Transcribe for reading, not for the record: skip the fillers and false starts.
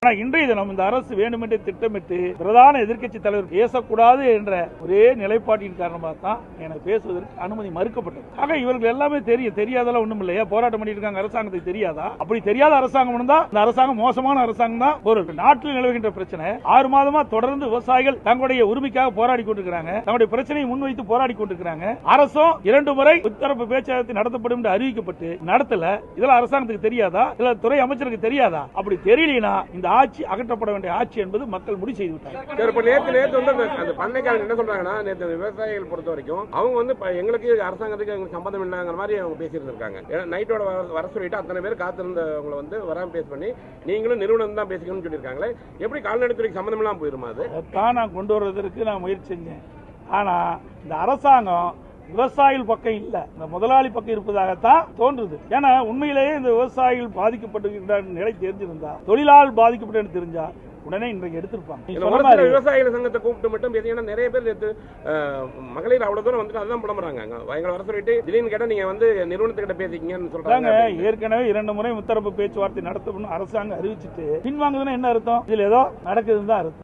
இன்றைய தினம் இந்த அரசு வேண்டுமென்றே திட்டமிட்டு பிரதான எதிர்க்கட்சி தலைவர் பேசக்கூடாது என்ற ஒரே நிலைப்பாட்டின் காரணமாக தான் எனக்கு பேசுவதற்கு அனுமதி மறுக்கப்பட்டது. ஆக இவர்கள் எல்லாமே தெரியாதெல்லாம் ஒண்ணும் இல்லையா, போராட்டம் பண்ணிட்டு இருக்காங்க, அரசாங்கத்தை தெரியாதா? அப்படி தெரியாத அரசாங்கம் இருந்தா இந்த அரசாங்கம் மோசமான அரசாங்கம் தான். ஒரு நாட்டில் நிலவுகின்ற பிரச்சனை 6 மாதமா தொடர்ந்து விவசாயிகள் தங்களுடைய உரிமைக்காக போராடி கொண்டிருக்கிறாங்க, தங்களுடைய பிரச்சனையை முன்வைத்து போராடி கொண்டிருக்கிறாங்க. அரசும் 2 முறை முத்தரப்பு பேச்சுவார்த்தை நடத்தப்படும் என்று அறிவிக்கப்பட்டு நடத்தல. இதெல்லாம் அரசாங்கத்துக்கு தெரியாதா? இல்ல துறை அமைச்சருக்கு தெரியாதா? அப்படி தெரியலனா இந்த ஆட்சி அகற்றப்பட வேண்டிய ஆட்சி என்பது மக்கள் முடிவு செய்து விட்டாங்க. நேற்று வந்து அந்த பண்ணைக்காரங்க என்ன சொல்றாங்கன்னா, நேற்று விவசாயிகள் பொறுத்த வரைக்கும் அவங்க வந்து எங்களுக்கு அரசாங்கத்துக்கு எங்களுக்கு சம்பந்தம் இல்லைங்கிற மாதிரி அவங்க பேசியிருந்திருக்காங்க. நைட்டோட வர சொல்லிட்டு அத்தனை பேர் காத்திருந்தவங்களை வந்து வராம பேஸ் பண்ணி நீங்களும் நிறுவனம் தான் பேசிக்கணும்னு சொல்லியிருக்காங்களே, எப்படி கால்நடைத்துறைக்கு சம்பந்தம் இல்லாம போயிருமா? அது நான் கொண்டு வருவதற்கு நான் முயற்சி செஞ்சேன். ஆனா இந்த அரசாங்கம் விவசாயிகள் பக்கம் இல்ல, இந்த முதலாளி பக்கம் இருப்பதாகத்தான் தோன்றுது. ஏன்னா உண்மையிலேயே இந்த விவசாயிகள் பாதிக்கப்பட்டிருக்கின்ற நிலை தெரிஞ்சிருந்தா, தொழிலாளர் பாதிக்கப்பட்டு தெரிஞ்சா உடனே இன்றைக்கு எடுத்திருப்பாங்க. விவசாயிகள் சங்கத்தை கூப்பிட்டு மட்டும் பேசினா நிறைய பேர் நேற்று மகளிர் அவ்வளவு தூரம் வந்துட்டு அதுதான் புலம்புறாங்க. எங்களை வர சொல்லிட்டு திடீர்னு கேட்டா நீங்க வந்து நிறுவனத்துக்கிட்ட பேசிக்கீங்கன்னு சொல்றாங்க. ஏற்கனவே 2 முறை முத்தரப்பு பேச்சுவார்த்தை நடத்தணும் அரசாங்கம் அறிவிச்சுட்டு பின்வாங்குதுன்னா என்ன அர்த்தம்? இதுல ஏதோ நடக்குதுன்னு தான் அர்த்தம்.